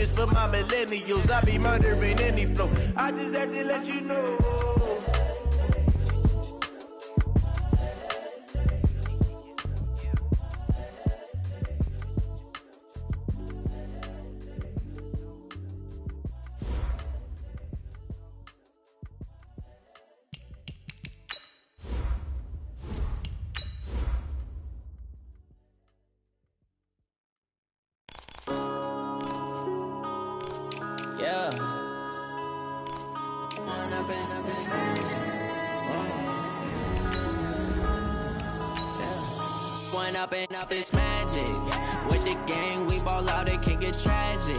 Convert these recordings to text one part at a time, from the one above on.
famous for my millennials. I be murdering any flow. I just had to let you know. Yeah. One up and up is magic. With the gang, we ball out, it can get tragic.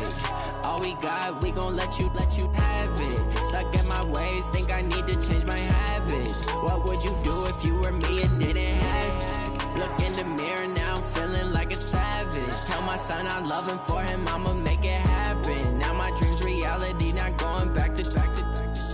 All we got, we gon' let you have it. Stuck in my ways, think I need to change my habits. What would you do if you were me and didn't have it? Look in the mirror now, I'm feeling like a savage. Tell my son I love him, for him I'ma make it happen. Now my dream's reality, not going back to.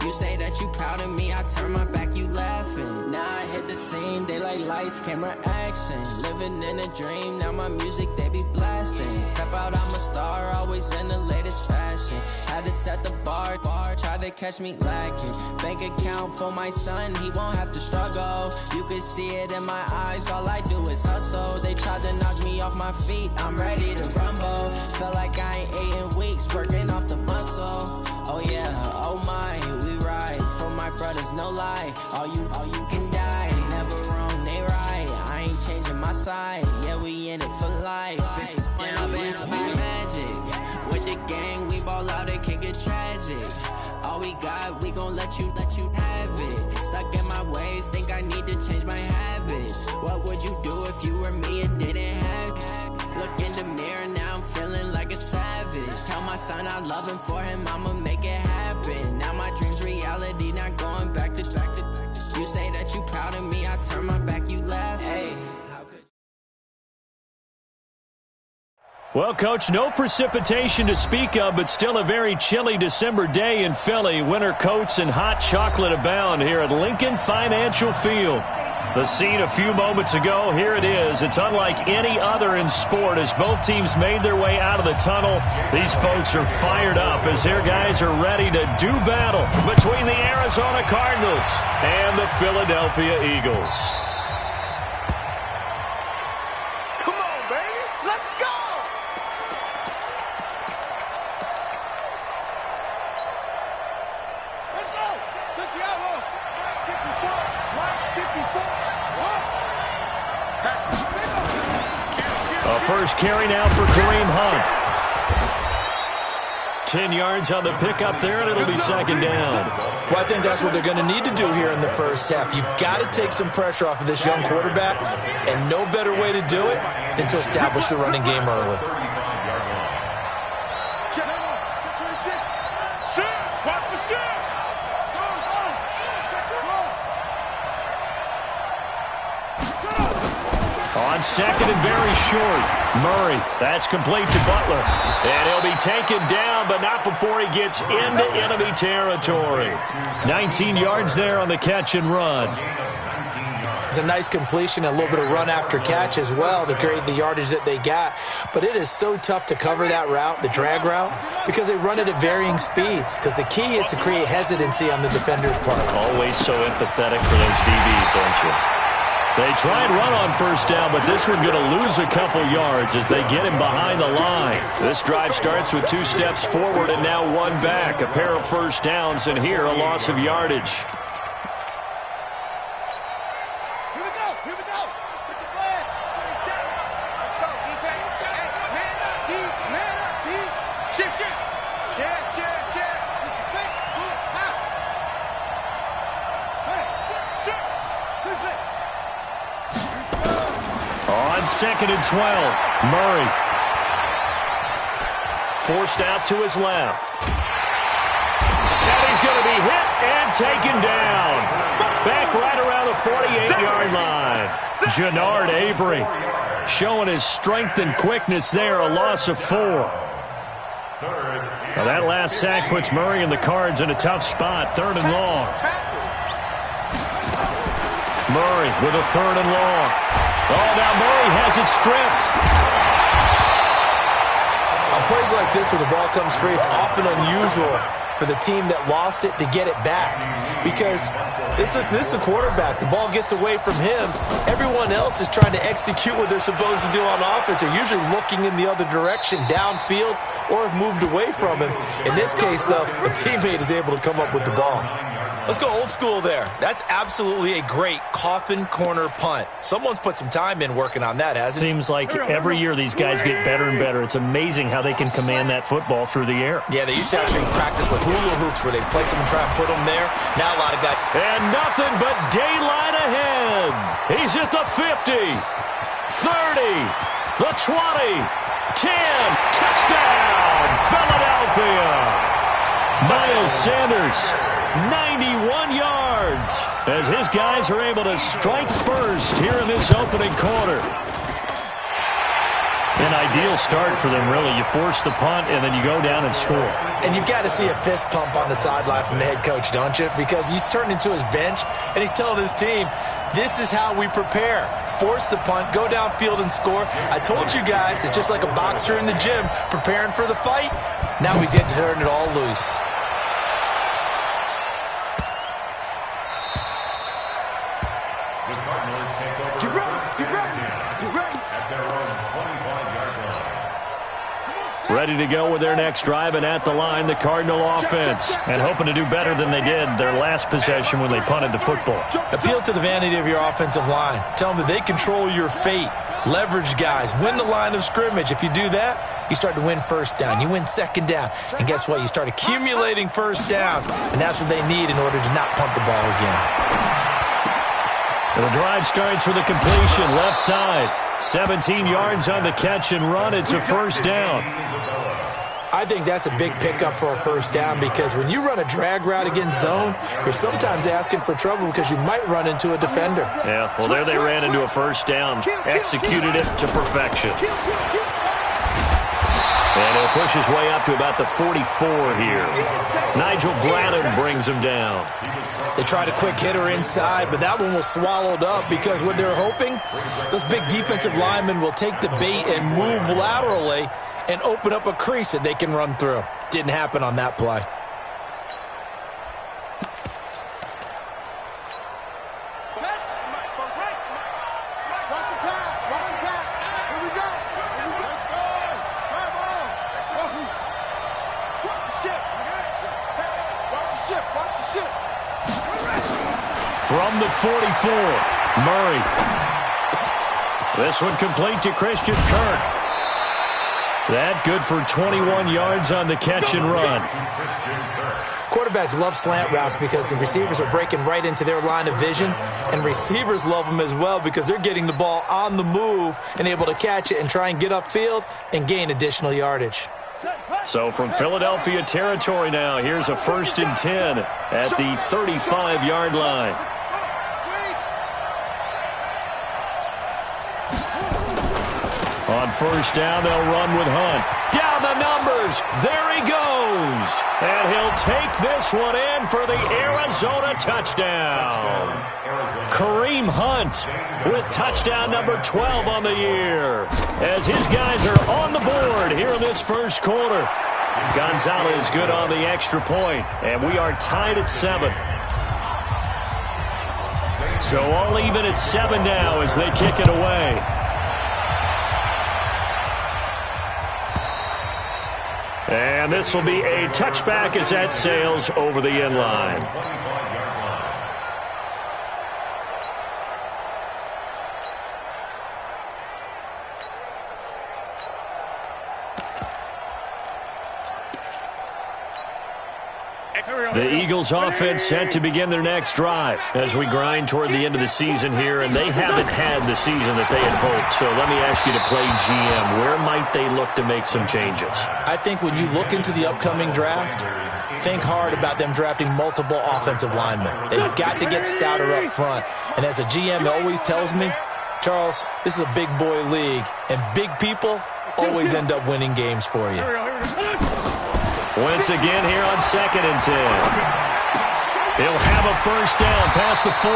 You say that you proud of me, I turn my back, you laughing. Now I hit the scene, they like lights, camera, action. Living in a dream, now my music, they be blasting. Step out, I'm a star, always in the latest fashion. Had to set the bar, try to catch me lacking. Bank account for my son, he won't have to struggle. You can see it in my eyes, all I do is hustle. They tried to knock me off my feet, I'm ready to rumble. Felt like I ain't ate in weeks, working off the muscle. Oh yeah, oh my, we ride for my brothers, no lie. All you can die, never wrong, they right. I ain't changing my side, yeah, we in it for life. And up is magic. With the gang, we ball out, it can get tragic. All we got, we gon' let you have it. Stuck in my ways, think I need to change my habits. What would you do if you were me and didn't have it? Look in the mirror, now I'm feeling like a savage. Tell my son I love him, for him I'ma make it happen. Now my dream's reality, not going back to. You say that you proud of me, I turn my back, you laugh. Hey, how could Well, Coach, no precipitation to speak of, but still a very chilly December day in Philly. Winter coats and hot chocolate abound here at Lincoln Financial Field. The scene a few moments ago, here it is. It's unlike any other in sport as both teams made their way out of the tunnel. These folks are fired up as their guys are ready to do battle between the Arizona Cardinals and the Philadelphia Eagles. Come on, baby. Let's go. Let's go. 60 outlaws. 54. 54. A first carry now for Kareem Hunt. 10 yards on the pickup there, and it'll be second down. Well, I think that's what they're going to need to do here in the first half. You've got to take some pressure off of this young quarterback, and no better way to do it than to establish the running game early. On second and very short, Murray. That's complete to Butler. And he'll be taken down, but not before he gets into enemy territory. 19 yards there on the catch and run. It's a nice completion, a little bit of run after catch as well to create the yardage that they got. But it is so tough to cover that route, the drag route, because they run it at varying speeds. Because the key is to create hesitancy on the defender's part. Always so empathetic for those DBs, aren't you? They try and run on first down, but this one going to lose a couple yards as they get him behind the line. This drive starts with 2 steps forward and now 1 back. A pair of first downs, and here a loss of yardage. Here we go. Here we go. Take the flag. Let's go. Defense. Hey, man up, D. Man up, D. Shift. Share. Take the six. Pull it. Pass. Hey. Shift. 2-6. On second and 12, Murray. Forced out to his left. And he's going to be hit and taken down. Back right around the 48-yard line. Jannard Avery showing his strength and quickness there, a loss of 4. Now that last sack puts Murray and the Cards in a tough spot, 3rd and long. Murray with a 3rd and long. Oh, now Murray has it stripped. I'll plays like this where the ball comes free, it's often unusual for the team that lost it to get it back, because this is the quarterback. The ball gets away from him. Everyone else is trying to execute what they're supposed to do on offense. They're usually looking in the other direction, downfield, or have moved away from him. In this case, though, a teammate is able to come up with the ball. Let's go old school there. That's absolutely a great coffin corner punt. Someone's put some time in working on that, hasn't it? Seems like every year these guys get better and better. It's amazing how they can command that football through the air. Yeah, they used to actually practice with hula hoops where they place them and try and put them there. Now a lot of guys. And nothing but daylight ahead. He's at the 50, 30, the 20, 10. Touchdown, Philadelphia. Miles Sanders, 91 yards, as his guys are able to strike first here in this opening quarter. An ideal start for them, really. You force the punt, and then you go down and score. And you've got to see a fist pump on the sideline from the head coach, don't you? Because he's turned into his bench, and he's telling his team, this is how we prepare. Force the punt, go downfield and score. I told you guys, it's just like a boxer in the gym preparing for the fight. Now we get to turn it all loose. Ready to go with their next drive, and at the line, the Cardinal offense. And hoping to do better than they did their last possession when they punted the football. Appeal to the vanity of your offensive line. Tell them that they control your fate. Leverage guys. Win the line of scrimmage. If you do that, you start to win first down. You win second down. And guess what? You start accumulating first downs. And that's what they need in order to not punt the ball again. The drive starts with a completion, left side. 17 yards on the catch and run. It's a first down. I think that's a big pickup for a first down, because when you run a drag route against zone, you're sometimes asking for trouble because you might run into a defender. Yeah, well, there they ran into a first down. Executed it to perfection. And he'll push his way up to about the 44 here. Nigel Bradham brings him down. They tried a quick hitter inside, but that one was swallowed up, because what they're hoping, those big defensive linemen will take the bait and move laterally and open up a crease that they can run through. Didn't happen on that play. From the 44, Murray. This one complete to Christian Kirk. That good for 21 yards on the catch and run. Quarterbacks love slant routes because the receivers are breaking right into their line of vision, and receivers love them as well because they're getting the ball on the move and able to catch it and try and get upfield and gain additional yardage. So from Philadelphia territory now, here's a 1st and 10 at the 35-yard line. On first down, they'll run with Hunt. Down the numbers. There he goes. And he'll take this one in for the Arizona touchdown. Kareem Hunt with touchdown number 12 on the year, as his guys are on the board here in this first quarter. Gonzalez good on the extra point, and we are tied at 7. So all even at 7 now as they kick it away. And this will be a touchback as that sails over the end line. The Eagles offense set to begin their next drive as we grind toward the end of the season here, and they haven't had the season that they had hoped. So let me ask you to play GM. Where might they look to make some changes? I think when you look into the upcoming draft, think hard about them drafting multiple offensive linemen. They've got to get stouter up front. And as a GM always tells me, Charles, this is a big boy league, and big people always end up winning games for you. Once again here on 2nd and 10. He'll have a first down past the 40.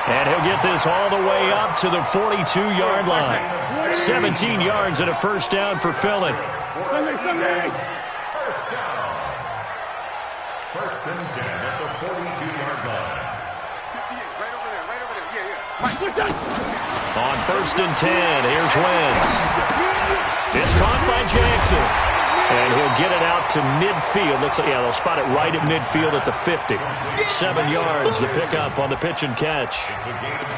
And he'll get this all the way up to the 42-yard line. 17 yards and a first down for Philly. First down. First and 10 at the 42-yard line. Right over there. Yeah. On first and 10, here's Wentz. It's caught by Jackson. And he'll get it out to midfield. Looks like, yeah, they'll spot it right at midfield at the 50. 7 yards, the pickup on the pitch and catch.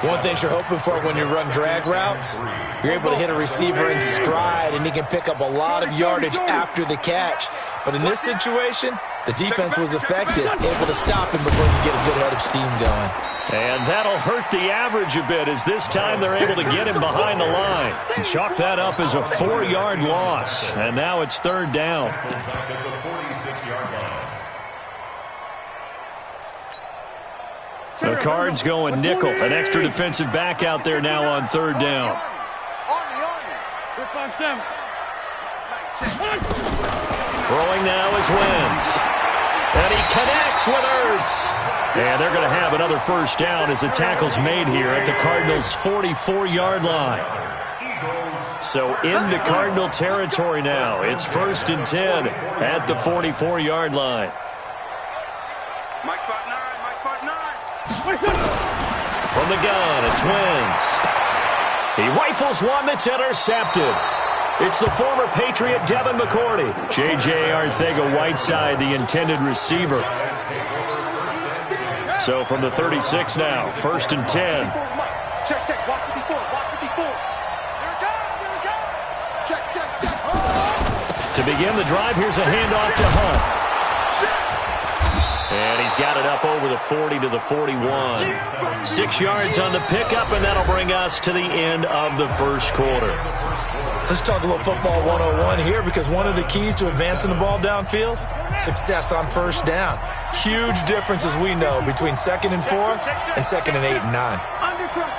One thing you're hoping for when you run drag routes, you're able to hit a receiver in stride, and he can pick up a lot of yardage after the catch. But in this situation, the defense was effective, able to stop him before you get a good head of steam going. And that'll hurt the average a bit, as this time they're able to get him behind the line. And chalk that up as a 4-yard loss. And now it's third down. The Cards going nickel. An extra defensive back out there now on third down. Throwing now is Wentz. And he connects with Ertz. And they're going to have another first down as the tackle's made here at the Cardinals' 44-yard line. So in the Cardinal territory now. It's first and 10 at the 44-yard line. Mike spot 9. From the gun, it's Wentz. He rifles one that's intercepted. It's the former Patriot Devin McCourty. J.J. Arcega-Whiteside, the intended receiver. So from the 36 now, first and 10. Check. Watch 54. Check. To begin the drive, here's a handoff to Hunt. And he's got it up over the 40 to the 41. 6 yards on the pickup, and that'll bring us to the end of the first quarter. Let's talk a little football 101 here, because one of the keys to advancing the ball downfield, success on first down. Huge difference, as we know, between 2nd and 4 and 2nd and 8 and 9. Undercrunch.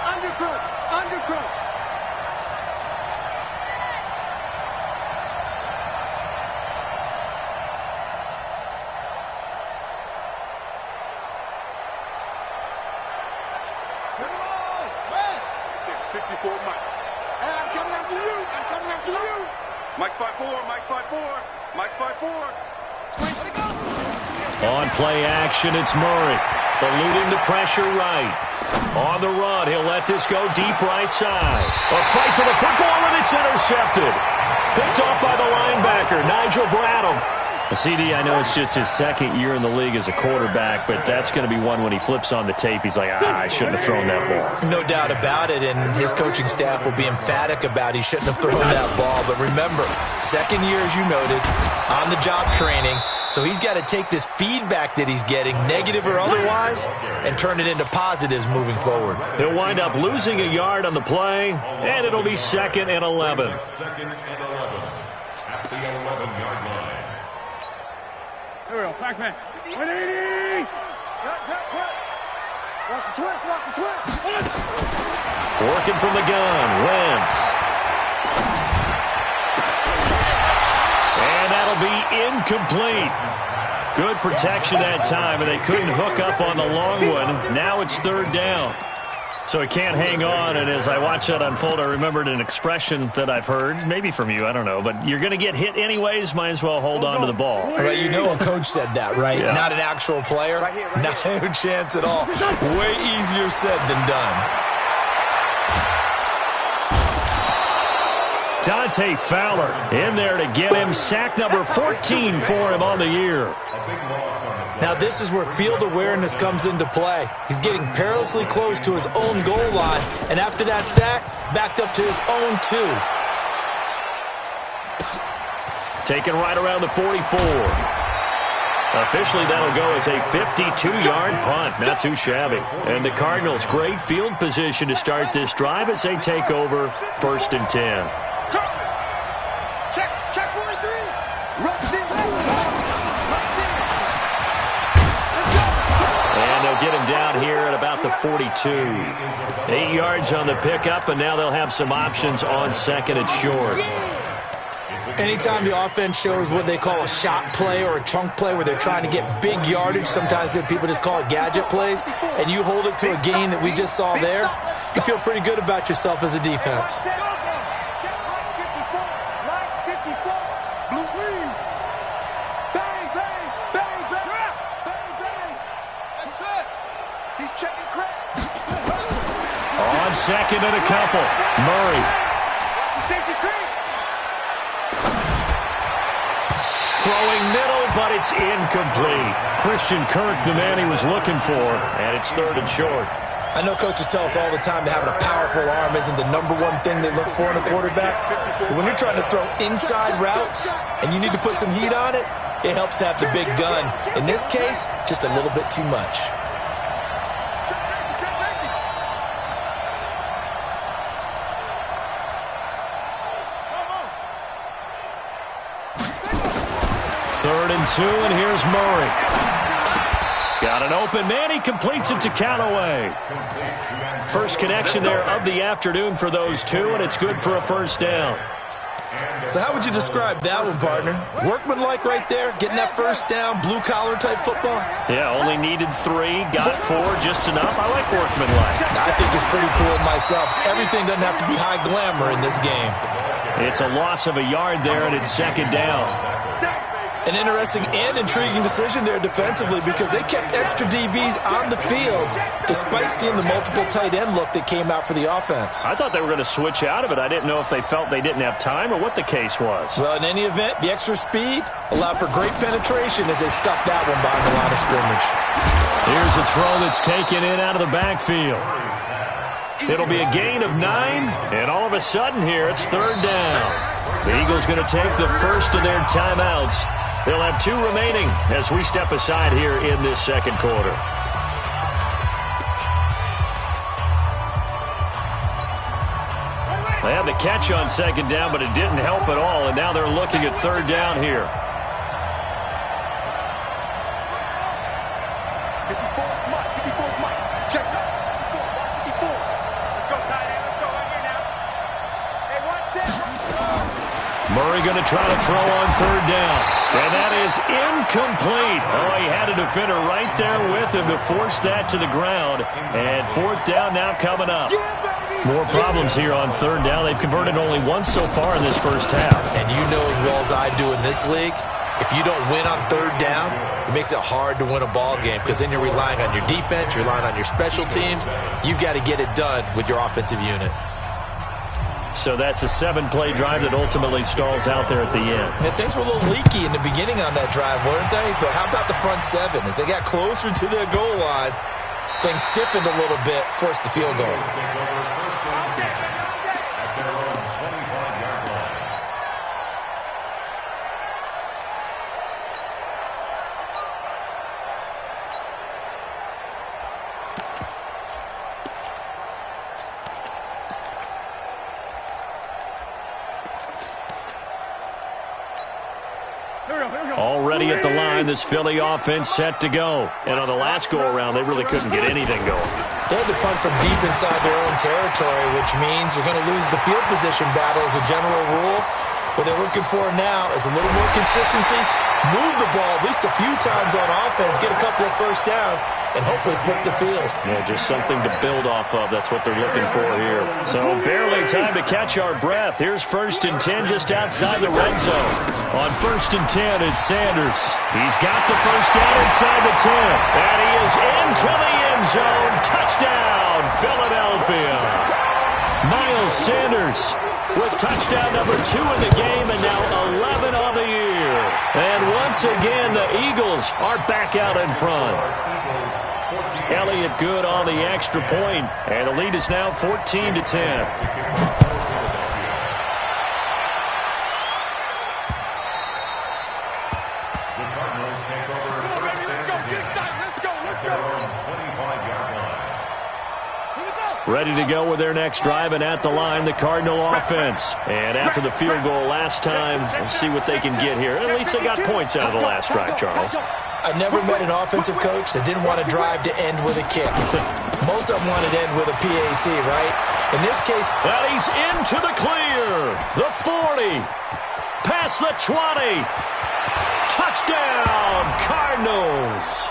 On play action, it's Murray. Eluding the pressure right. On the run, he'll let this go deep right side. A fight for the football, and it's intercepted. Picked off by the linebacker, Nigel Bradham. CD, I know it's just his 2nd year in the league as a quarterback, but that's going to be one when he flips on the tape, he's like, I shouldn't have thrown that ball. No doubt about it, and his coaching staff will be emphatic about he shouldn't have thrown that ball. But remember, 2nd year, as you noted, on-the-job training, so he's got to take this feedback that he's getting, negative or otherwise, and turn it into positives moving forward. He'll wind up losing a yard on the play, and it'll be 2nd and 11. 2nd and 11 at the 11-yard line. Here we go, Pac-Man. 180! Watch the twist. Working from the gun, Wentz. And that'll be incomplete. Good protection that time, and they couldn't hook up on the long one. Now it's third down. So he can't hang on, and as I watched that unfold, I remembered an expression that I've heard, maybe from you, I don't know, but you're going to get hit anyways, might as well hold on to the ball. Right, you know a coach said that, right? Yeah. Not an actual player. No chance at all. Way easier said than done. Dante Fowler in there to get him. Sack number 14 for him on the year. Now this is where field awareness comes into play. He's getting perilously close to his own goal line, and after that sack, backed up to his own 2. Taken right around the 44. Officially, that'll go as a 52-yard punt. Not too shabby. And the Cardinals, great field position to start this drive as they take over first and 10. Check 43. And they'll get him down here at about the 42. 8 yards on the pickup, and now they'll have some options on 2nd and short. Anytime the offense shows what they call a shot play or a chunk play where they're trying to get big yardage, sometimes people just call it gadget plays, and you hold it to a gain that we just saw there, you feel pretty good about yourself as a defense. On second and a couple, Murray. Throwing middle, but it's incomplete. Christian Kirk, the man he was looking for, and it's third and short. I know coaches tell us all the time that having a powerful arm isn't the number one thing they look for in a quarterback. But when you're trying to throw inside routes and you need to put some heat on it, it helps to have the big gun. In this case, just a little bit too much. Third and 2, and here's Murray. He's got an open man. He completes it to Callaway. First connection there of the afternoon for those two, and it's good for a first down. So how would you describe that one, partner? Workmanlike right there, getting that first down, blue-collar type football? Yeah, only needed 3, got 4, just enough. I like workmanlike. I think it's pretty cool myself. Everything doesn't have to be high glamour in this game. It's a loss of a yard there, and it's second down. An interesting and intriguing decision there defensively because they kept extra DBs on the field despite seeing the multiple tight end look that came out for the offense. I thought they were going to switch out of it. I didn't know if they felt they didn't have time or what the case was. Well, in any event, the extra speed allowed for great penetration as they stuffed that one behind the line of scrimmage. Here's a throw that's taken in out of the backfield. It'll be a gain of 9, and all of a sudden here it's third down. The Eagles going to take the first of their timeouts. They'll have 2 remaining as we step aside here in this second quarter. They had the catch on second down, but it didn't help at all, and now they're looking at third down here. Murray going to try to throw on third down. And that is incomplete. Oh, he had a defender right there with him to force that to the ground. And fourth down now coming up. More problems here on third down. They've converted only once so far in this first half. And you know as well as I do in this league, if you don't win on third down, it makes it hard to win a ball game because then you're relying on your defense, you're relying on your special teams. You've got to get it done with your offensive unit. So that's a 7-play drive that ultimately stalls out there at the end. And things were a little leaky in the beginning on that drive, weren't they? But how about the front 7? As they got closer to their goal line, things stiffened a little bit, forced the field goal. Already at the line, this Philly offense set to go. And on the last go-around, they really couldn't get anything going. They had to punt from deep inside their own territory, which means you're going to lose the field position battle as a general rule. What they're looking for now is a little more consistency, move the ball at least a few times on offense, get a couple of first downs, and hopefully flip the field. Yeah, just something to build off of. That's what they're looking for here. So barely time to catch our breath. Here's first and 10 just outside the red zone. On first and 10, it's Sanders. He's got the first down inside the 10. And he is into the end zone. Touchdown, Philadelphia. Miles Sanders with touchdown number 2 in the game and now 11 on the year. And once again, the Eagles are back out in front. Elliott good on the extra point, and the lead is now 14-10. Ready to go with their next drive, and at the line, the Cardinal offense. And after the field goal last time, we'll see what they can get here. At least they got points out of the last drive, Charles. I never met an offensive coach that didn't want to drive to end with a kick. Most of them wanted to end with a PAT, right? In this case, but he's into the clear. The 40. past the 20. Touchdown, Cardinals.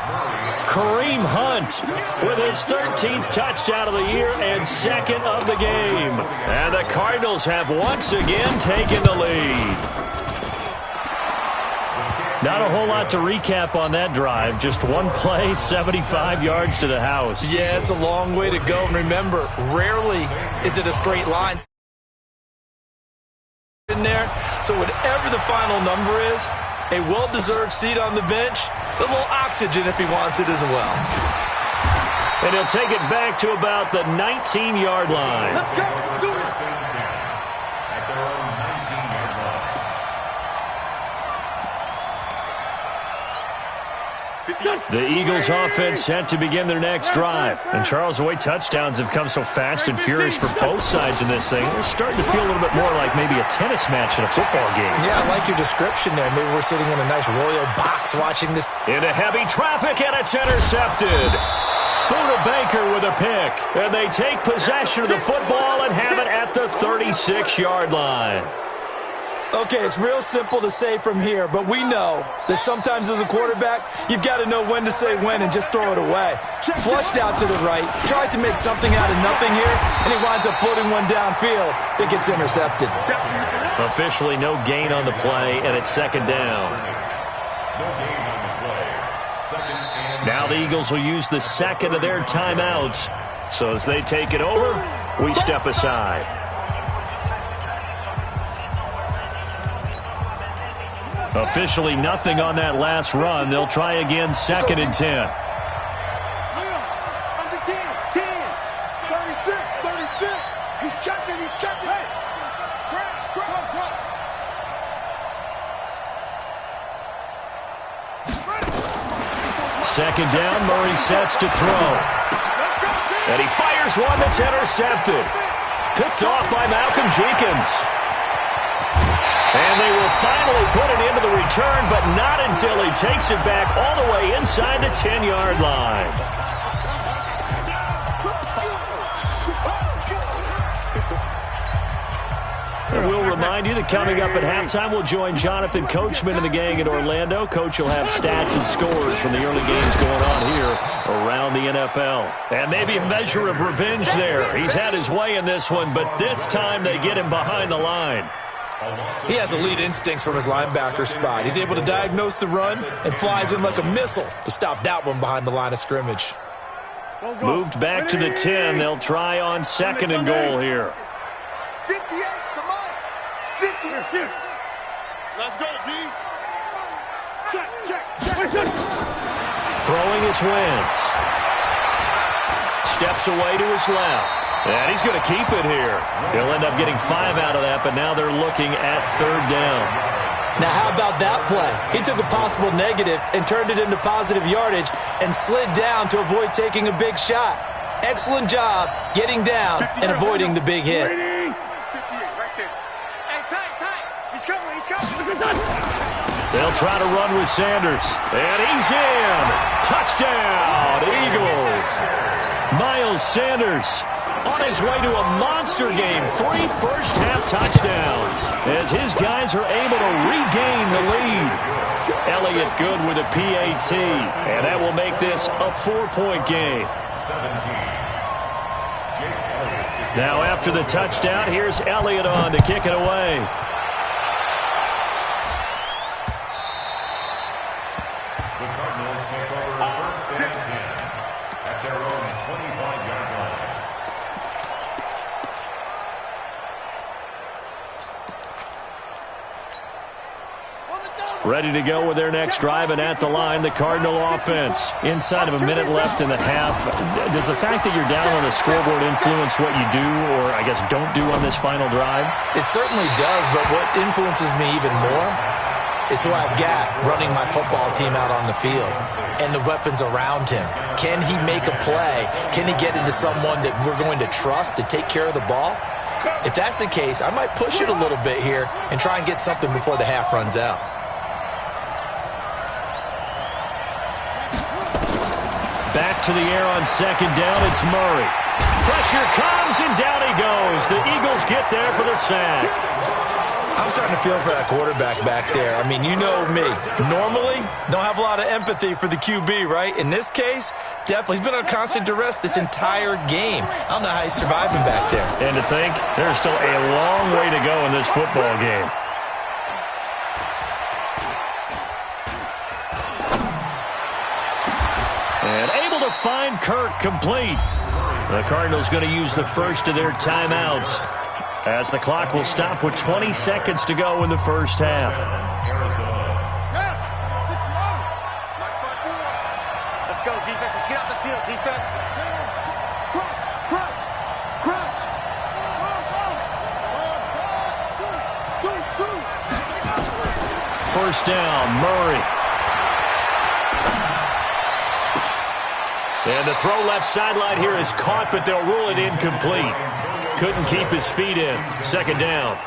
Kareem Hunt with his 13th touchdown of the year and second of the game. And the Cardinals have once again taken the lead. Not a whole lot to recap on that drive. Just one play, 75 yards to the house. Yeah, it's a long way to go. And remember, rarely is it a straight line in there. So whatever the final number is, a well-deserved seat on the bench, a little oxygen if he wants it as well. And he'll take it back to about the 19-yard line. Let's go. Do it. At their own 19-yard line. The Eagles offense set to begin their next drive. And Charles, the way touchdowns have come so fast and furious for both sides in this thing, it's starting to feel a little bit more like maybe a tennis match in a football game. Yeah, I like your description there. Maybe we're sitting in a nice royal box watching this. Into heavy traffic, and it's intercepted. Buda Baker with a pick. And they take possession of the football and have it at the 36-yard line. Okay, it's real simple to say from here, but we know that sometimes as a quarterback, you've got to know when to say when and just throw it away. Flushed out to the right, tries to make something out of nothing here, and he winds up floating one downfield that gets intercepted. Officially no gain on the play, and it's second down. No gain on the play. Second and Now the Eagles will use the second of their timeouts. So as they take it over, we step aside. Officially nothing on that last run. They'll try again, second and 10. Under 10, 10, 36, 36. He's checking. Hey. Crash. Second down, Murray sets to throw. And he fires one that's intercepted. Picked off by Malcolm Jenkins. And they will finally put it into the return, but not until he takes it back all the way inside the 10-yard line. And we'll remind you that coming up at halftime, we'll join Jonathan Coachman and the gang in Orlando. Coach will have stats and scores from the early games going on here around the NFL. And maybe a measure of revenge there. He's had his way in this one, but this time they get him behind the line. He has elite instincts from his linebacker spot. He's able to diagnose the run and flies in like a missile to stop that one behind the line of scrimmage. Moved back to the 10. They'll try on second and goal here. 58, come on. 50. Let's go, D. Check. Throwing is Wentz. Steps away to his left. And he's going to keep it here. He'll end up getting 5 out of that, but now they're looking at third down. Now, how about that play? He took a possible negative and turned it into positive yardage and slid down to avoid taking a big shot. Excellent job getting down and avoiding the big hit. 58, right there. Hey, tight. He's coming. They'll try to run with Sanders. And he's in. Touchdown, Eagles. Miles Sanders on his way to a monster game. 3 first-half touchdowns as his guys are able to regain the lead. Elliott good with a PAT, and that will make this a 4-point game. 17. Now after the touchdown, here's Elliott on to kick it away. The Cardinals take over first and 10 at their own 25-yard line. Ready to go with their next drive, and at the line, the Cardinal offense. Inside of a minute left in the half, does the fact that you're down on the scoreboard influence what you do, or I guess don't do on this final drive? It certainly does, but what influences me even more is who I've got running my football team out on the field and the weapons around him. Can he make a play? Can he get into someone that we're going to trust to take care of the ball? If that's the case, I might push it a little bit here and try and get something before the half runs out. Back to the air on second down, it's Murray. Pressure comes, and down he goes. The Eagles get there for the sack. I'm starting to feel for that quarterback back there. I mean, you know me. Normally, don't have a lot of empathy for the QB, right? In this case, definitely. He's been on constant duress this entire game. I don't know how he's surviving back there. And to think, there's still a long way to go in this football game. And able to find Kirk complete. The Cardinals going to use the first of their timeouts, as the clock will stop with 20 seconds to go in the first half. Let's go, defense. Let's get out the field, defense. Crouch. First down, Murray. And the throw left sideline here is caught, but they'll rule it incomplete. Couldn't keep his feet in. Second down.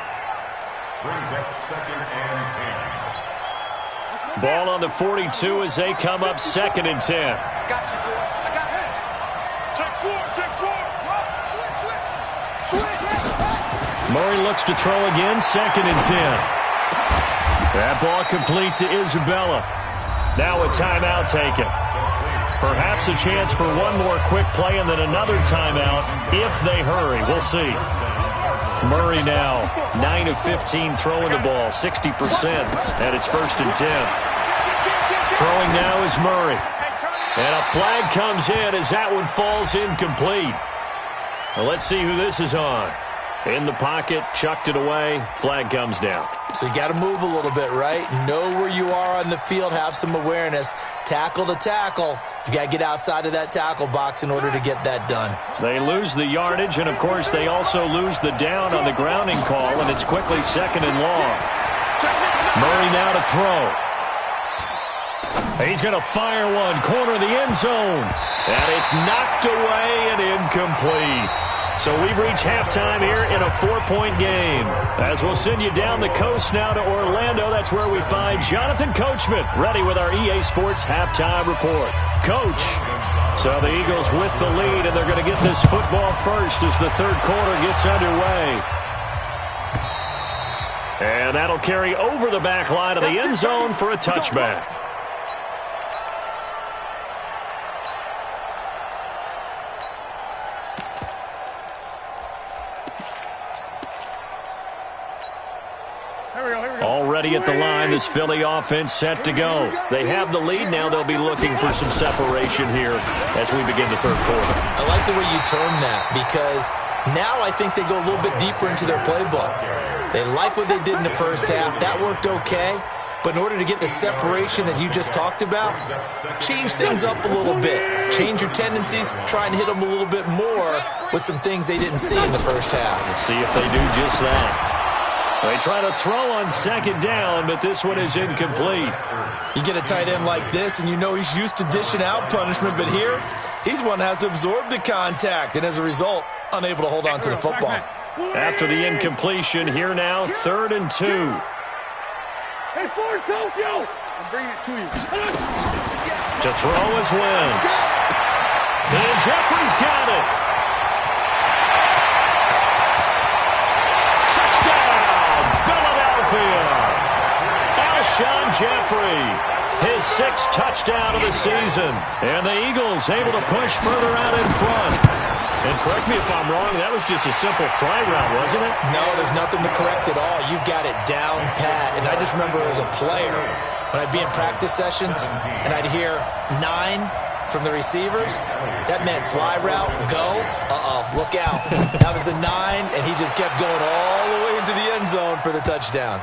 Brings up 2nd and 10. Ball on the 42 as they come up 2nd and 10. I got you, boy. I got you. Check four. Switch. Murray looks to throw again. 2nd and 10. That ball complete to Isabella. Now a timeout taken. Perhaps a chance for one more quick play and then another timeout if they hurry. We'll see. Murray now 9 of 15 throwing the ball, 60%, and it's 1st and 10. Throwing now is Murray. And a flag comes in as that one falls incomplete. Well, let's see who this is on. In the pocket, chucked it away, flag comes down. So you got to move a little bit, right? Know where you are on the field, have some awareness. Tackle to tackle. You got to get outside of that tackle box in order to get that done. They lose the yardage, and of course they also lose the down on the grounding call, and it's quickly 2nd and long. Murray now to throw. He's going to fire one, corner of the end zone. And it's knocked away and incomplete. So we've reached halftime here in a 4-point game. As we'll send you down the coast now to Orlando, that's where we find Jonathan Coachman, ready with our EA Sports halftime report. Coach, so the Eagles with the lead, and they're going to get this football first as the third quarter gets underway. And that'll carry over the back line of the end zone for a touchback. Already at the line, this Philly offense set to go. They have the lead now. They'll be looking for some separation here as we begin the third quarter. I like the way you term that, because now I think they go a little bit deeper into their playbook. They like what they did in the first half. That worked okay. But in order to get the separation that you just talked about, change things up a little bit. Change your tendencies. Try and hit them a little bit more with some things they didn't see in the first half. Let's see if they do just that. They try to throw on 2nd down, but this one is incomplete. You get a tight end like this, and you know he's used to dishing out punishment, but here, he's one that has to absorb the contact, and as a result, unable to hold on to the football. After the incompletion, here now, 3rd and 2. Hey, Ford, Tokyo! I'm bringing it to you. To throw is Wentz. And Jeffrey's got it. Alshon Jeffrey, his 6th touchdown of the season. And the Eagles able to push further out in front. And correct me if I'm wrong, that was just a simple fly route, wasn't it? No, there's nothing to correct at all. You've got it down pat. And I just remember as a player, when I'd be in practice sessions and I'd hear 9 from the receivers, that meant fly route, go, look out. That was the 9, and he just kept going all the way into the end zone for the touchdown.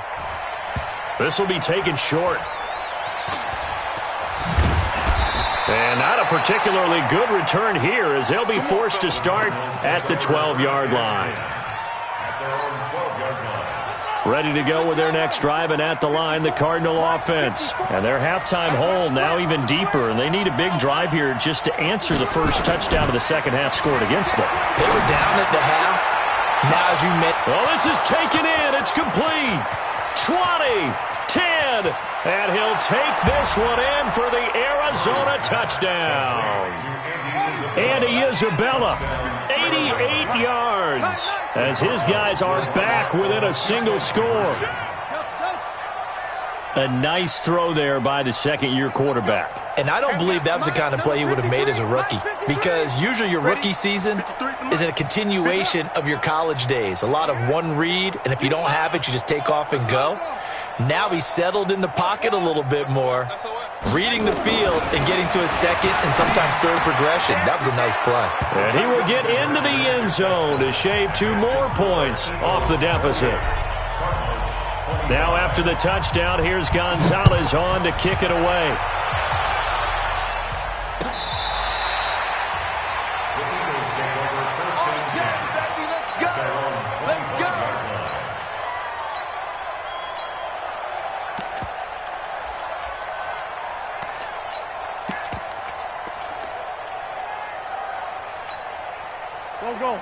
This will be taken short. And not a particularly good return here, as they'll be forced to start at the 12-yard line. Ready to go with their next drive, and at the line, the Cardinal offense. And their halftime hole now even deeper, and they need a big drive here just to answer the first touchdown of the second half scored against them. They were down at the half. Now, as you met. Well, this is taken in. It's complete. 20, 10, and he'll take this one in for the Arizona touchdown. Andy Isabella, 88 yards. as his guys are back within a single score. A nice throw there by the second-year quarterback. And I don't believe that was the kind of play he would have made as a rookie, because usually your rookie season is a continuation of your college days. A lot of one read, and if you don't have it, you just take off and go. Now he's settled in the pocket a little bit more, reading the field and getting to a second and sometimes third progression. That was a nice play. And he will get into the end zone to shave 2 more points off the deficit. Now after the touchdown, here's Gonzalez on to kick it away.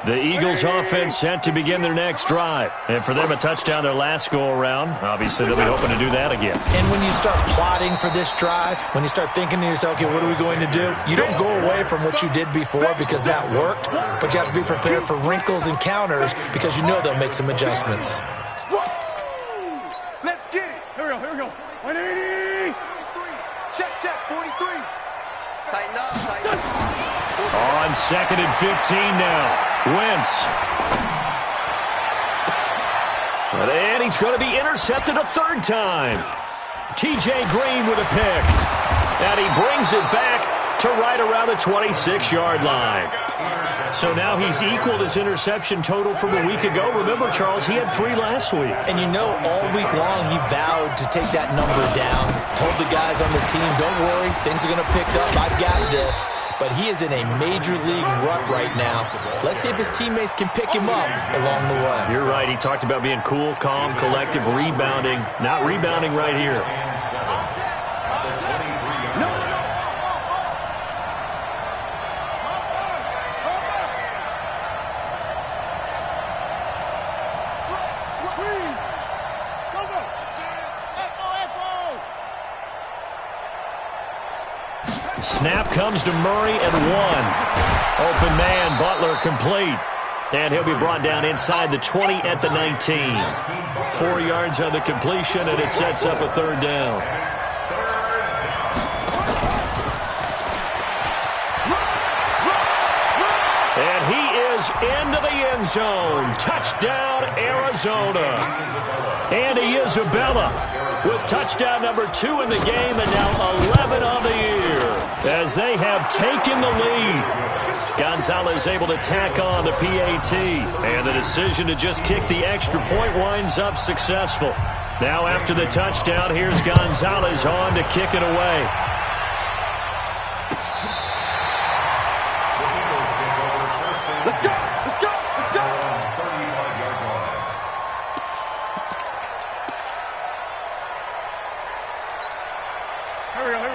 The Eagles offense set to begin their next drive. And for them, a touchdown their last go-around. Obviously, they'll be hoping to do that again. And when you start plotting for this drive, when you start thinking to yourself, okay, what are we going to do? You don't go away from what you did before because that worked, but you have to be prepared for wrinkles and counters because you know they'll make some adjustments. Let's get it. Here we go. 180. Check, 43. Tighten up. On 2nd and 15 now. Wentz. And he's going to be intercepted a third time. T.J. Green with a pick. And he brings it back to right around the 26-yard line. So now he's equaled his interception total from a week ago. Remember, Charles, he had 3 last week. And you know, all week long he vowed to take that number down. Told the guys on the team, don't worry, things are going to pick up. I've got this. But he is in a major league rut right now. Let's see if his teammates can pick him up along the way. You're right. He talked about being cool, calm, collective, rebounding. Not rebounding right here. Snap comes to Murray and 1. Open man, Butler complete. And he'll be brought down inside the 20 at the 19. 4 yards on the completion, and it sets up a third down. And he is into the end zone. Touchdown, Arizona. Andy Isabella with touchdown number 2 in the game, and now 11 on the year as they have taken the lead. Gonzalez able to tack on the PAT, and the decision to just kick the extra point winds up successful. Now after the touchdown, here's Gonzalez on to kick it away. Let's go.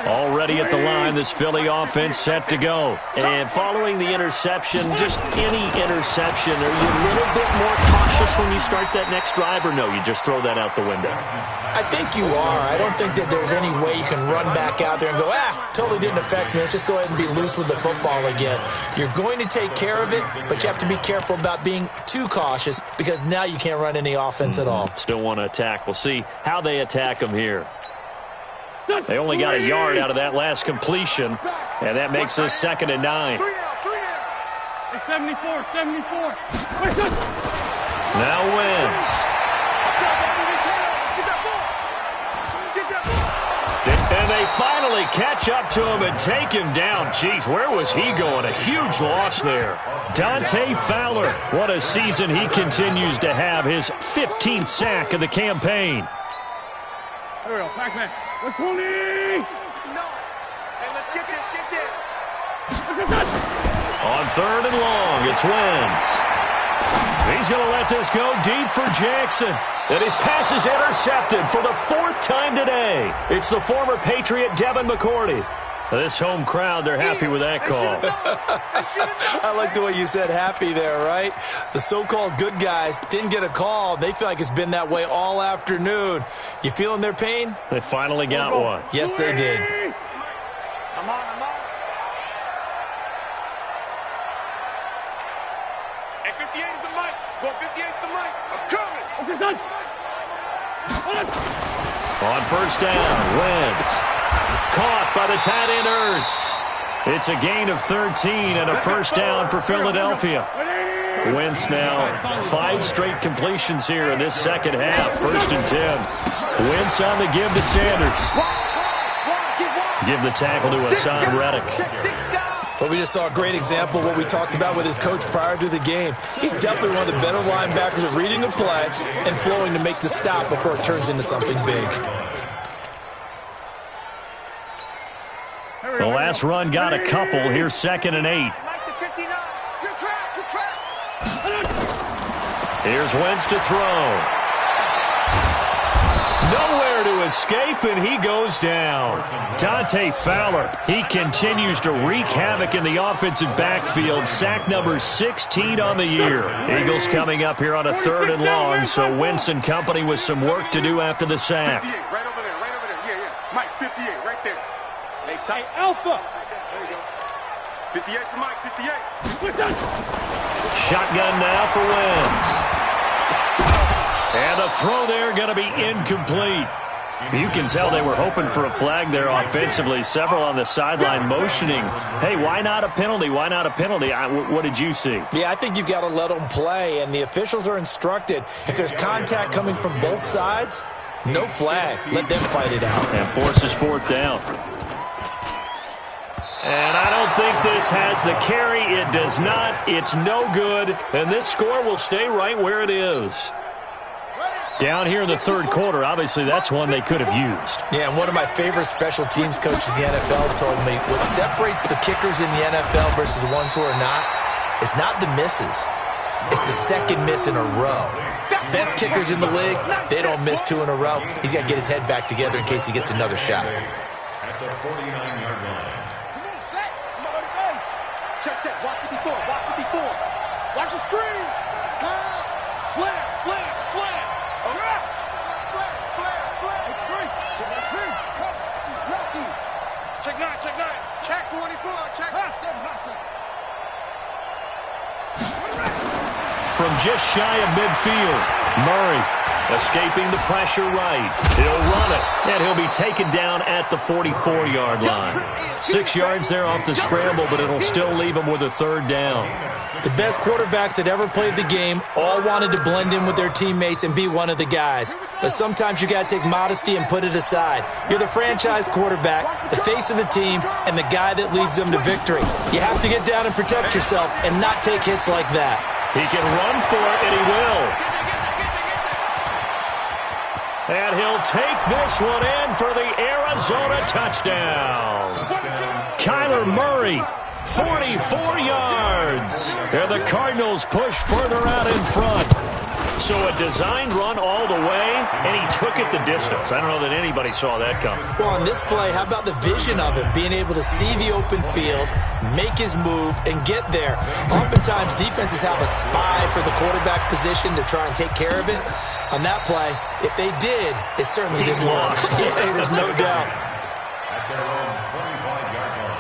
Already at the line, this Philly offense set to go. And following the interception, just any interception, are you a little bit more cautious when you start that next drive, or no, you just throw that out the window? I think you are. I don't think that there's any way you can run back out there and go, totally didn't affect me. Let's just go ahead and be loose with the football again. You're going to take care of it, but you have to be careful about being too cautious because now you can't run any offense at all. Still want to attack. We'll see how they attack them here. They only got a yard out of that last completion, and that makes this 2nd and 9. 74. Now Wentz. And they finally catch up to him and take him down. Jeez, where was he going? A huge loss there. Dante Fowler, what a season he continues to have. His 15th sack of the campaign. Here we go, Pac-Man. 120! No. Hey, let's get this. On 3rd and long, it's Wentz. He's going to let this go deep for Jackson. And his pass is intercepted for the 4th time today. It's the former Patriot Devin McCourty. This home crowd, they're happy with that call. I like the way you said happy there, right? The so-called good guys didn't get a call. They feel like it's been that way all afternoon. You feeling their pain? They finally got one. Yes, they did. I'm on. Hey, 58 is the mic. Go 58. Mike. I'm coming. What's your son? On first down, Wentz. Caught by the tight end Ertz. It's a gain of 13 and a first down for Philadelphia. Wentz now 5 straight completions here in this second half. First and 10. Wentz on the give to Sanders. Give the tackle to Hassan Reddick. Well, we just saw a great example of what we talked about with his coach prior to the game. He's definitely one of the better linebackers at reading the play and flowing to make the stop before it turns into something big. The last run got a couple. Here's second and 8. Here's Wentz to throw. Nowhere to escape, and he goes down. Dante Fowler, he continues to wreak havoc in the offensive backfield. Sack number 16 on the year. Eagles coming up here on a 3rd and long, so Wentz and company with some work to do after the sack. 58, right over there, right over there. Yeah, yeah. Mike, 58, right there. Hey, Alpha. There you go. 58 for Mike, 58. Shotgun now for Wentz. And the throw there going to be incomplete. You can tell they were hoping for a flag there offensively. Several on the sideline motioning. Hey, why not a penalty? Why not a penalty? What did you see? Yeah, I think you've got to let them play, and the officials are instructed. If there's contact coming from both sides, no flag. Let them fight it out. And forces 4th down. And I don't think this has the carry. It does not. It's no good. And this score will stay right where it is. Down here in the 3rd quarter, obviously that's one they could have used. Yeah, and one of my favorite special teams coaches in the NFL told me what separates the kickers in the NFL versus the ones who are not is not the misses. It's the second miss in a row. Best kickers in the league, they don't miss 2 in a row. He's got to get his head back together in case he gets another shot. At the 49-yard line. Check. Watch 54. Watch the screen. Pass. Slam. Check 9. Check 24. Check 7. From just shy of midfield, Murray escaping the pressure right. He'll run it, and he'll be taken down at the 44-yard line. 6 yards there off the scramble, but it'll still leave him with a 3rd down. The best quarterbacks that ever played the game all wanted to blend in with their teammates and be one of the guys. But sometimes you got to take modesty and put it aside. You're the franchise quarterback, the face of the team, and the guy that leads them to victory. You have to get down and protect yourself and not take hits like that. He can run for it, and he will. And he'll take this one in for the Arizona touchdown. Kyler Murray, 44 yards. And the Cardinals push further out in front. So a designed run all the way, and he took it the distance. I don't know that anybody saw that coming. Well, on this play, how about the vision of it? Being able to see the open field, make his move, and get there. Oftentimes, defenses have a spy for the quarterback position to try and take care of it. On that play, if they did, it certainly didn't work. Yeah, there's no doubt. At their own 25-yard line.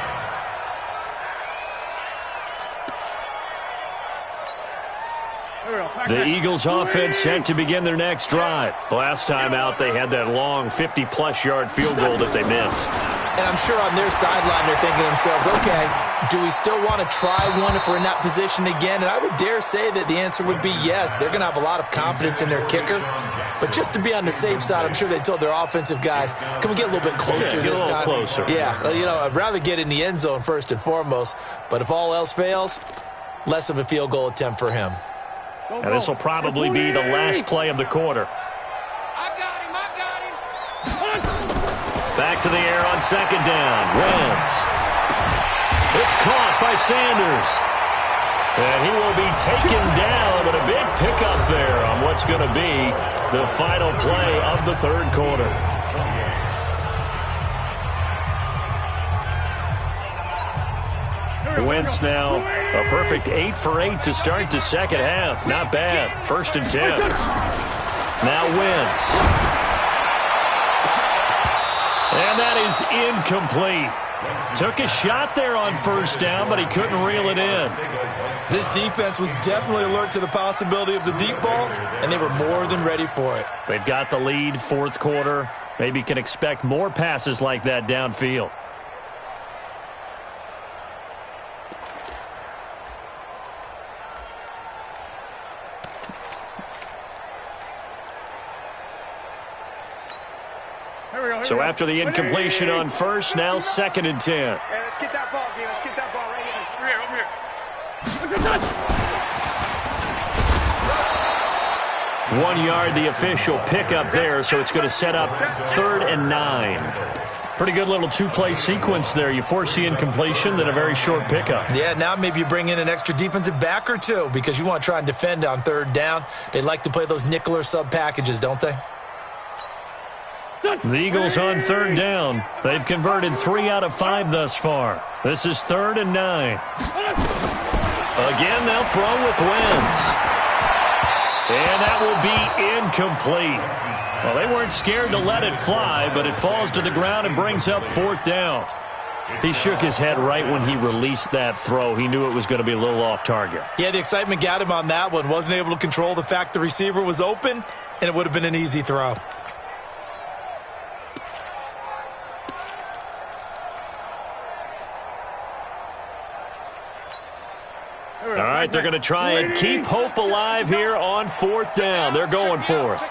The Eagles offense set to begin their next drive. Last time out, they had that long 50-plus yard field goal that they missed. And I'm sure on their sideline they're thinking to themselves, okay, do we still want to try one if we're in that position again? And I would dare say that the answer would be yes. They're going to have a lot of confidence in their kicker. But just to be on the safe side, I'm sure they told their offensive guys, can we get a little bit closer this time? Closer. Yeah, I'd rather get in the end zone first and foremost. But if all else fails, less of a field goal attempt for him. And this will probably be the last play of the quarter. I got him. Back to the air on second down. Wentz. It's caught by Sanders. And he will be taken down, but a big pickup there on what's going to be the final play of the 3rd quarter. Wentz now a perfect 8 for 8 to start the second half. Not bad. 1st and 10. Now Wentz. And that is incomplete. Took a shot there on first down, but he couldn't reel it in. This defense was definitely alert to the possibility of the deep ball, and they were more than ready for it. They've got the lead, fourth quarter. Maybe can expect more passes like that downfield. So after the incompletion on first, now 2nd and 10. Hey, let's get that ball, D. Let's get that ball right here. 1 yard, the official pickup there, so it's going to set up 3rd and 9. Pretty good little two-play sequence there. You force the incompletion, then a very short pickup. Yeah, now maybe you bring in an extra defensive back or two because you want to try and defend on 3rd down. They like to play those nickel or sub packages, don't they? The Eagles on 3rd down. They've converted 3 out of 5 thus far. This is 3rd and 9. Again, they'll throw with Wentz. And that will be incomplete. Well, they weren't scared to let it fly, but it falls to the ground and brings up 4th down. He shook his head right when he released that throw. He knew it was going to be a little off target. Yeah, the excitement got him on that one. Wasn't able to control the fact the receiver was open, and it would have been an easy throw. All right, they're going to try and keep hope alive here on 4th down. They're going for it.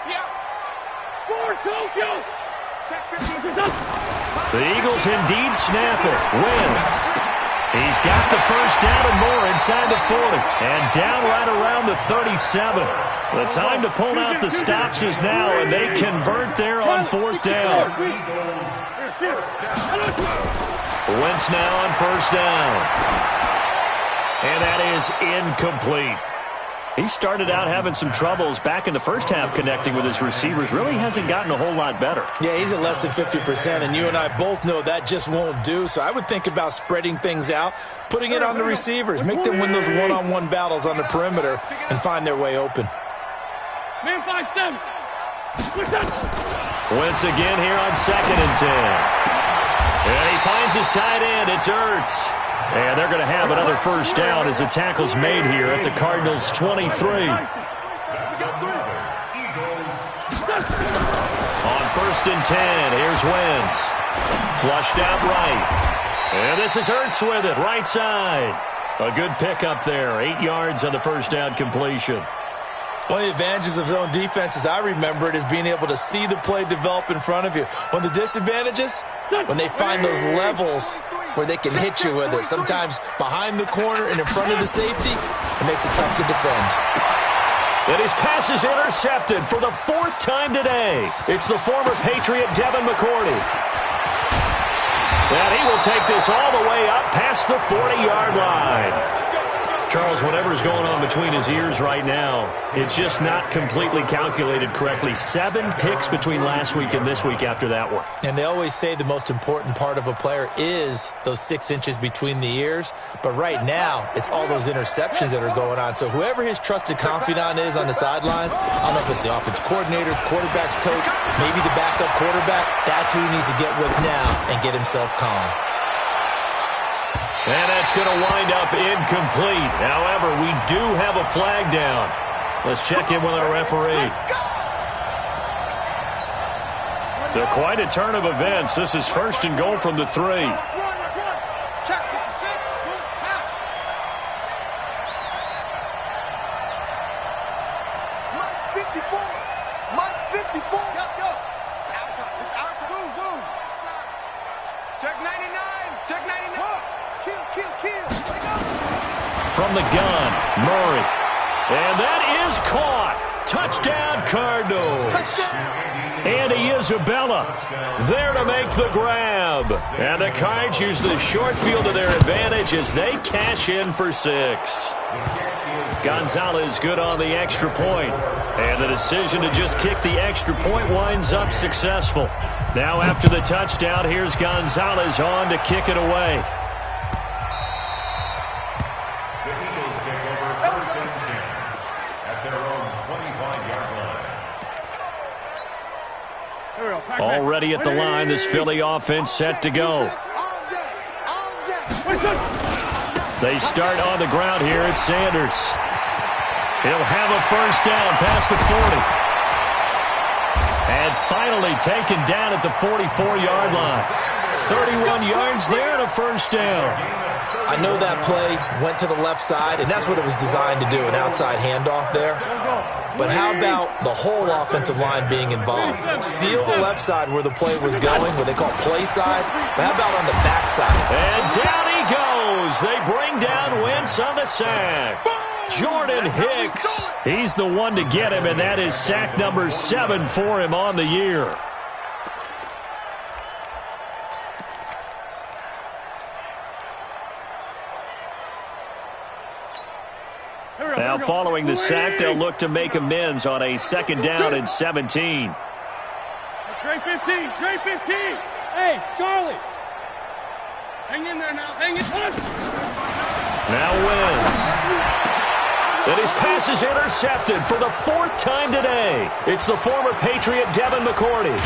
The Eagles indeed snap it. Wins. He's got the first down and more inside the 40. And down right around the 37. The time to pull out the stops is now, and they convert there on 4th down. Wentz now on first down. And that is incomplete. He started out having some troubles back in the first half connecting with his receivers. Really hasn't gotten a whole lot better. Yeah, he's at less than 50%, and you and I both know that just won't do. So I would think about spreading things out, putting it on the receivers, make them win those one-on-one battles on the perimeter and find their way open. Man 5 steps. Wentz again here on 2nd and 10. And he finds his tight end. It's Ertz. And they're going to have another first down as the tackle's made here at the Cardinals' 23. On 1st and 10, here's Wentz. Flushed out right. And this is Ertz with it, right side. A good pickup there, 8 yards on the first down completion. One of the advantages of zone defense, as I remember it, is being able to see the play develop in front of you. One of the disadvantages, when they find those levels where they can hit you with it, sometimes behind the corner and in front of the safety, it makes it tough to defend. And his pass is intercepted for the 4th time today. It's the former Patriot Devin McCourty. And he will take this all the way up past the 40-yard line. Charles, whatever's going on between his ears right now, it's just not completely calculated correctly. 7 picks between last week and this week after that one. And they always say the most important part of a player is those 6 inches between the ears. But right now, it's all those interceptions that are going on. So whoever his trusted confidant is on the sidelines, I don't know if it's the offensive coordinator, quarterback's coach, maybe the backup quarterback, that's who he needs to get with now and get himself calm. And that's going to wind up incomplete. However, we do have a flag down. Let's check in with our referee. So quite a turn of events. This is 1st and goal from the 3. From the gun, Murray. And that is caught. Touchdown, Cardinals. Andy Isabella there to make the grab. And the Cards use the short field to their advantage as they cash in for 6. Gonzalez good on the extra point. And the decision to just kick the extra point winds up successful. Now after the touchdown, here's Gonzalez on to kick it away. Already at the line, this Philly offense set to go. They start on the ground here at Sanders. He'll have a first down past the 40. And finally taken down at the 44-yard line. 31 yards there and a first down. I know that play went to the left side, and that's what it was designed to do, an outside handoff there. But how about the whole offensive line being involved? Seal the left side where the play was going, what they call play side. But how about on the back side? And down he goes. They bring down Wentz on the sack. Jordan Hicks, he's the one to get him, and that is sack number 7 for him on the year. Now following the sack, they'll look to make amends on a second down and 17. Straight 15, straight 15. Hey, Charlie. Hang in there now, hang in. Now Wentz. And his pass is intercepted for the 4th time today. It's the former Patriot Devin McCourty.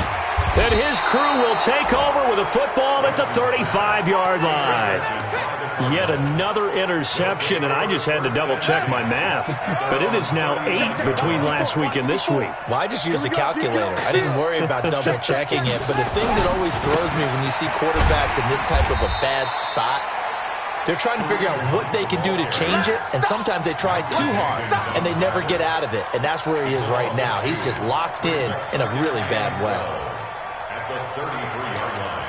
And his crew will take over with a football at the 35-yard line. Yet another interception, and I just had to double-check my math. But it is now 8 between last week and this week. Well, I just used the calculator. I didn't worry about double-checking it. But the thing that always throws me when you see quarterbacks in this type of a bad spot, they're trying to figure out what they can do to change it, and sometimes they try too hard, and they never get out of it. And that's where he is right now. He's just locked in a really bad way. At the 33-yard line.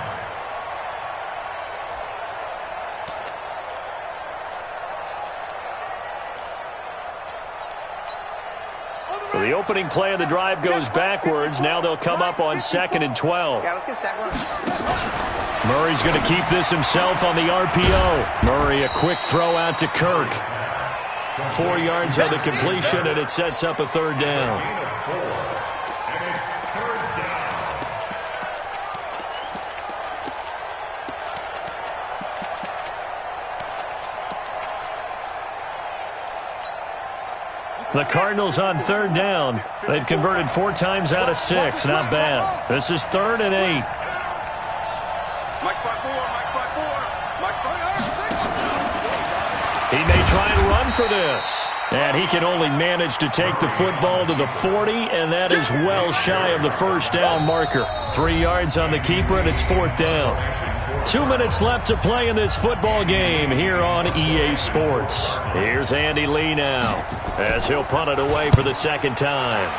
So the opening play of the drive goes backwards. Now they'll come up on 2nd and 12. Yeah, let's get a sack line. Murray's going to keep this himself on the RPO. Murray, a quick throw out to Kirk. 4 yards on the completion, and it sets up a 3rd down. And it's 3rd down. The Cardinals on 3rd down. They've converted 4 times out of 6. Not bad. This is 3rd and 8. He may try and run for this. And he can only manage to take the football to the 40, and that is well shy of the first down marker. 3 yards on the keeper, and it's 4th down. 2 minutes left to play in this football game here on EA Sports. Here's Andy Lee now as he'll punt it away for the 2nd time.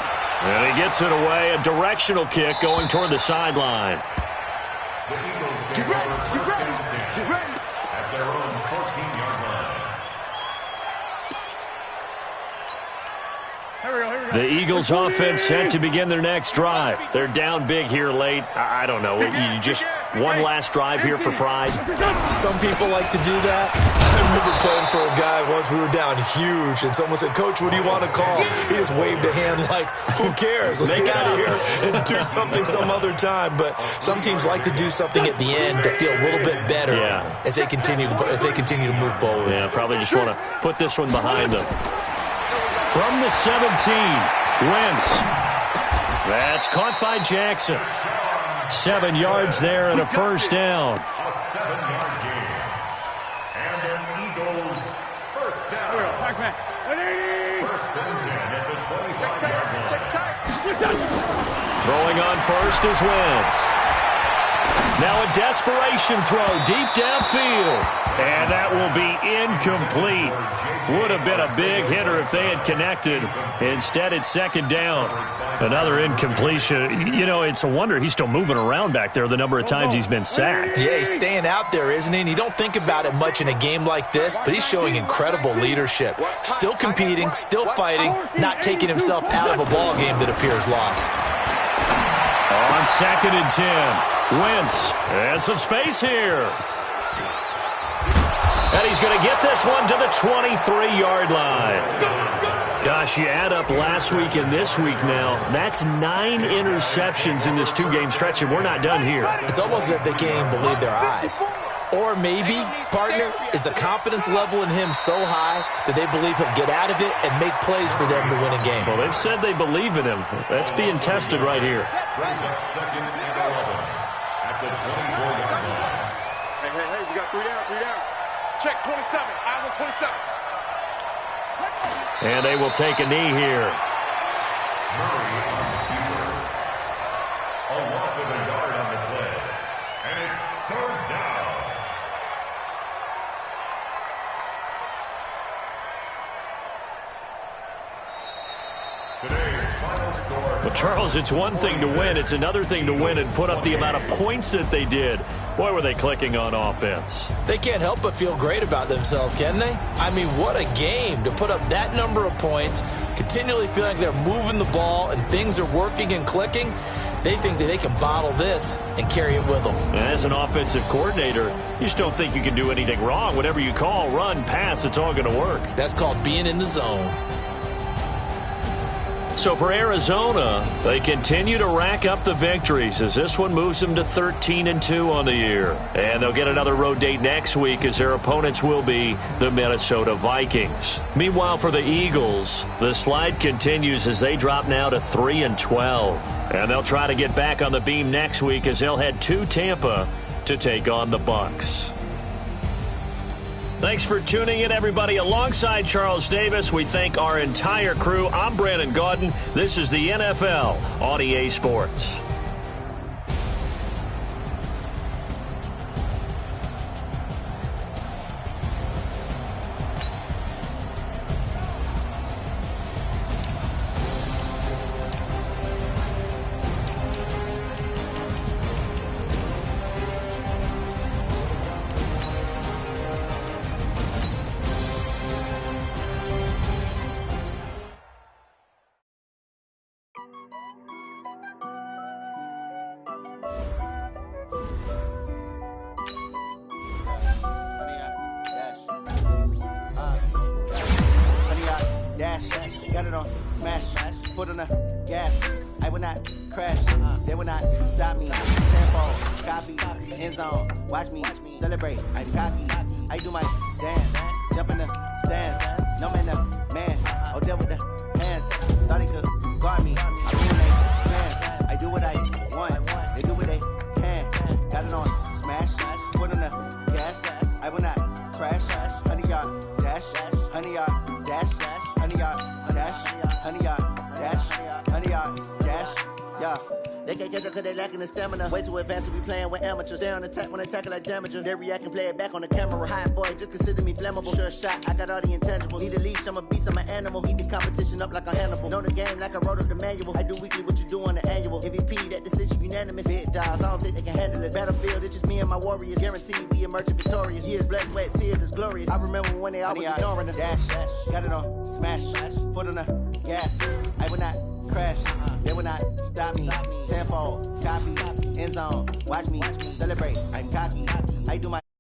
And he gets it away, a directional kick going toward the sideline. The Eagles get over 1st and 10 at their own 14-yard line. The Eagles offense set to begin their next drive. They're down big here late. I don't know. You just one last drive here for pride. Some people like to do that. I remember playing for a guy once. We were down huge, and someone said, "Coach, what do you want to call?" He just waved a hand like, "Who cares? Let's get out of here and do something some other time." But some teams like to do something at the end to feel a little bit better as they continue to move forward. Yeah, probably just want to put this one behind them. From the 17, Wentz. That's caught by Jackson. 7 yards there and a first down. A 7-yard gain. And an Eagles first down. 1st and 10 at the 25-yard line. Throwing on first is Wentz. Now a desperation throw deep downfield. And that will be incomplete. Would have been a big hitter if they had connected. Instead, it's 2nd down. Another incompletion. You know, it's a wonder he's still moving around back there the number of times he's been sacked. Yeah, he's staying out there, isn't he? And you don't think about it much in a game like this, but he's showing incredible leadership. Still competing, still fighting, not taking himself out of a ball game that appears lost. On 2nd and 10, Wentz. And some space here. And he's going to get this one to the 23-yard line. Gosh, you add up last week and this week now, that's 9 interceptions in this 2-game stretch, and we're not done here. It's almost as if they can't even believe their eyes. Or maybe, partner, is the confidence level in him so high that they believe he'll get out of it and make plays for them to win a game. Well, they've said they believe in him. That's being tested right here. Brings up 2nd and 11 at the 24-yard line. Hey, we got 3 down, 3 down. Check 27. Eyes on 27. And they will take a knee here. Murray on the receiver. A loss of a yard on the play. And it's 3rd down. Today's final score. But Charles, it's one thing to win. It's another thing to win and put up the amount of points that they did. Boy, were they clicking on offense. They can't help but feel great about themselves, can they? I mean, what a game to put up that number of points, continually feeling like they're moving the ball and things are working and clicking. They think that they can bottle this and carry it with them. And as an offensive coordinator, you just don't think you can do anything wrong. Whatever you call, run, pass, it's all going to work. That's called being in the zone. So for Arizona, they continue to rack up the victories as this one moves them to 13-2 on the year. And they'll get another road date next week as their opponents will be the Minnesota Vikings. Meanwhile, for the Eagles, the slide continues as they drop now to 3-12. And they'll try to get back on the beam next week as they'll head to Tampa to take on the Bucs. Thanks for tuning in, everybody. Alongside Charles Davis, we thank our entire crew. I'm Brandon Gaudin. This is the NFL on EA Sports. Got it on smash, foot on the gas. I will not crash, they will not stop me. Tempo, copy, end zone. Watch me celebrate. I'm cocky. I do my dance, jump in the stands. No man, the man. Oh, there with the hands. Thought they could guard me. I ruin they plans. I do what I want. They do what they can. Got it on smash, foot on the gas. I will not crash. 100-yard dash, 100-yard dash. 100-yard dash, 100-yard dash, 100-yard dash, yeah. They can't catch up cause they lacking the stamina. Way too advanced to be playing with amateurs. Stay on attack when attack like damager. They react and play it back on the camera. Hot boy, just consider me flammable. Sure shot, I got all the intangibles. Need a leash, I'm a beast, I'm an animal. Heat the competition up like a Hannibal. Know the game like I wrote up the manual. I do weekly what you do on the annual. MVP, that decision unanimous. Big dogs, I don't think they can handle it. Battlefield, it's just me and my warriors. Guaranteed we emerging victorious. Years, blood, sweat, tears, it's glorious. I remember when they always ignoring us. Dash, got it on smash, foot on the gas. I will not crash, they will not stop me. Tenfold, copy, end zone. Watch me celebrate. I'm cocky. I do my